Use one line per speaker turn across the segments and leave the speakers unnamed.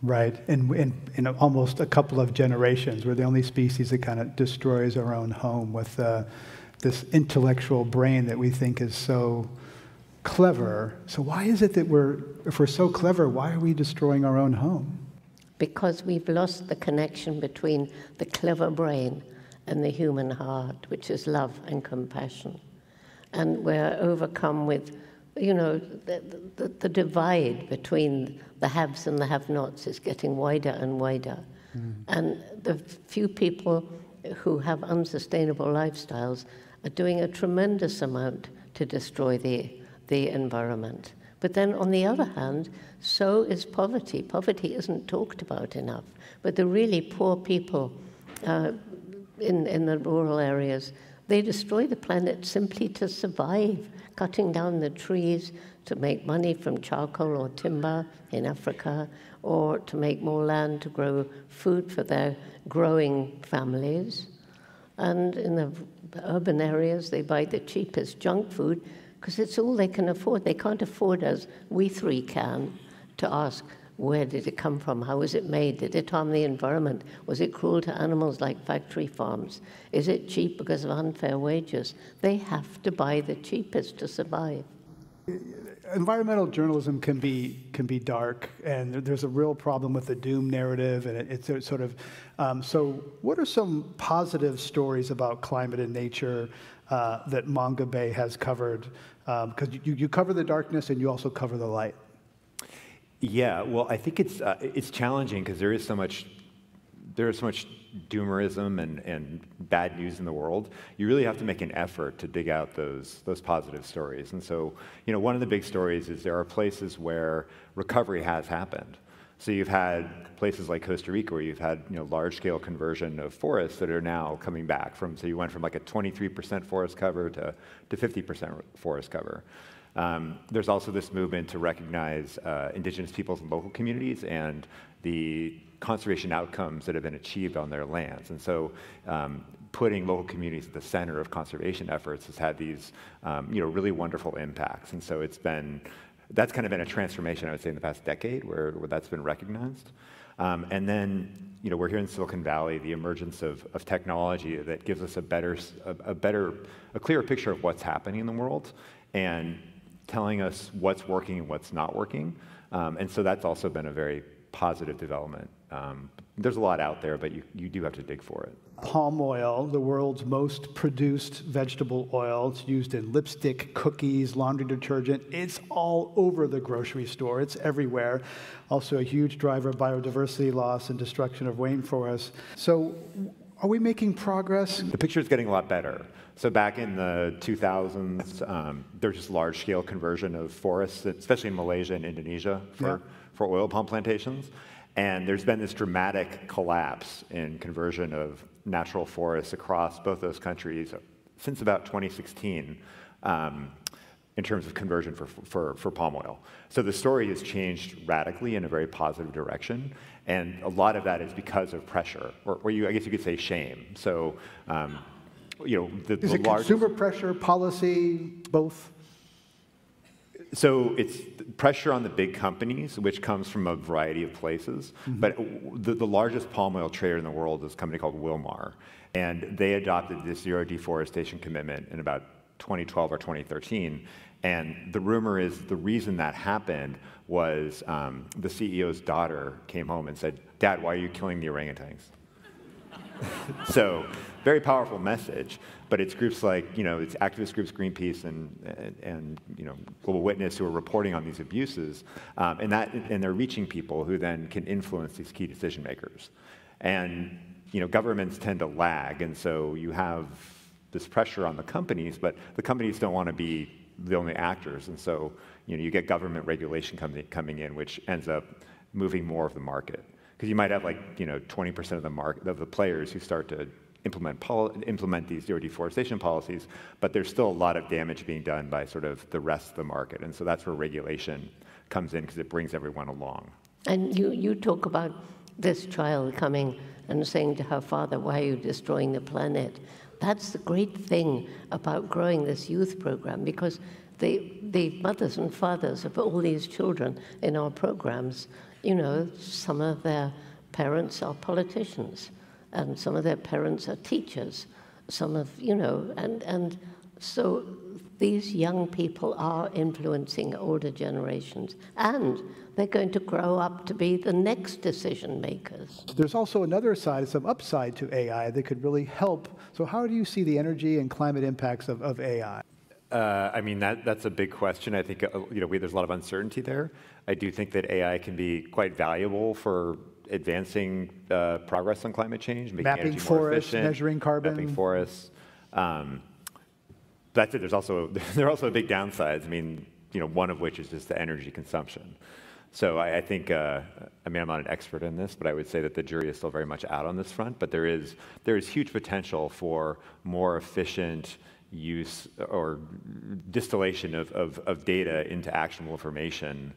Right, in almost a couple of generations, we're the only species that kind of destroys our own home with this intellectual brain that we think is so clever. So why is it that if we're so clever, why are we destroying our own home?
Because we've lost the connection between the clever brain and the human heart, which is love and compassion. And we're overcome with, you know, the divide between the haves and the have-nots is getting wider and wider. And the few people who have unsustainable lifestyles are doing a tremendous amount to destroy the environment. But then on the other hand, so is poverty. Poverty isn't talked about enough. But the really poor people in the rural areas, they destroy the planet simply to survive, cutting down the trees to make money from charcoal or timber in Africa, or to make more land to grow food for their growing families. And in the urban areas, they buy the cheapest junk food because it's all they can afford. They can't afford, as we three can, to ask, where did it come from? How was it made? Did it harm the environment? Was it cruel to animals like factory farms? Is it cheap because of unfair wages? They have to buy the cheapest to survive.
Environmental journalism can be dark, and there's a real problem with the doom narrative, and it's sort of. So, what are some positive stories about climate and nature that Mongabay has covered? Because you cover the darkness and you also cover the light.
Yeah, well, I think it's challenging because there is so much doomerism and bad news in the world. You really have to make an effort to dig out those positive stories. And so, you know, one of the big stories is there are places where recovery has happened. So you've had places like Costa Rica where you've had, you know, large-scale conversion of forests that are now coming back from. So you went from like a 23% forest cover to 50% forest cover. There's also this movement to recognize indigenous peoples and local communities and the conservation outcomes that have been achieved on their lands. And so putting local communities at the center of conservation efforts has had these you know, really wonderful impacts. And so that's kind of been a transformation, I would say, in the past decade where that's been recognized. And then, you know, we're here in Silicon Valley, the emergence of technology that gives us a clearer picture of what's happening in the world and telling us what's working and what's not working. And so that's also been a very positive development. There's a lot out there, but you do have to dig for it.
Palm oil, the world's most produced vegetable oil. It's used in lipstick, cookies, laundry detergent. It's all over the grocery store. It's everywhere. Also a huge driver of biodiversity loss and destruction of rainforests. So are we making progress?
The picture is getting a lot better. So back in the 2000s, there was just large-scale conversion of forests, especially in Malaysia and Indonesia for oil palm plantations. And there's been this dramatic collapse in conversion of natural forests across both those countries since about 2016 in terms of conversion for palm oil. So the story has changed radically in a very positive direction. And a lot of that is because of pressure, or I guess you could say shame. So, you know,
is it consumer pressure, policy, both?
So it's pressure on the big companies, which comes from a variety of places. But the largest palm oil trader in the world is a company called Wilmar. And they adopted this zero deforestation commitment in about 2012 or 2013. And the rumor is the reason that happened was the CEO's daughter came home and said, "Dad, why are you killing the orangutans?" So, very powerful message, but it's groups like, you know, it's activist groups, Greenpeace and you know, Global Witness, who are reporting on these abuses, and they're reaching people who then can influence these key decision makers. And, you know, governments tend to lag, and so you have this pressure on the companies, but the companies don't want to be the only actors, and so, you know, you get government regulation coming in, which ends up moving more of the market. Because you might have, like, you know, 20% of the market of the players who start to implement these zero deforestation policies, but there's still a lot of damage being done by sort of the rest of the market, and so that's where regulation comes in because it brings everyone along.
And you talk about this child coming and saying to her father, "Why are you destroying the planet?" That's the great thing about growing this youth program, because the mothers and fathers of all these children in our programs, You know, some of their parents are politicians, and some of their parents are teachers. Some of, you know, and so these young people are influencing older generations, and they're going to grow up to be the next decision makers.
There's also another side, some upside to AI that could really help. So how do you see the energy and climate impacts of AI?
I mean, that's a big question. I think you know, there's a lot of uncertainty there. I do think that AI can be quite valuable for advancing progress on climate change, making
Mapping
energy more
forests,
efficient,
measuring carbon.
mapping forests. That's it. There are also big downsides. I mean, you know, one of which is just the energy consumption. So I think, I mean, I'm not an expert in this, but I would say that the jury is still very much out on this front. But there is huge potential for more efficient use or distillation of data into actionable information,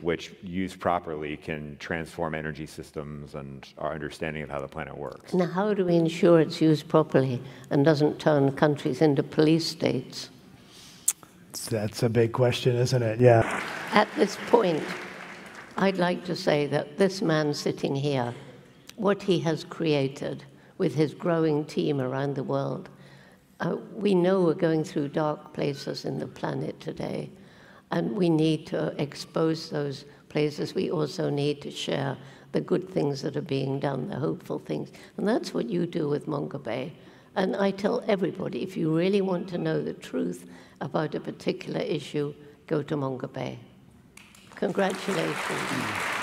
which used properly can transform energy systems and our understanding of how the planet works.
Now, how do we ensure it's used properly and doesn't turn countries into police states?
That's a big question, isn't it? Yeah.
At this point, I'd like to say that this man sitting here, what he has created with his growing team around the world, we know we're going through dark places in the planet today, and we need to expose those places. We also need to share the good things that are being done, the hopeful things. And that's what you do with Mongabay. And I tell everybody, if you really want to know the truth about a particular issue, go to Mongabay. Congratulations.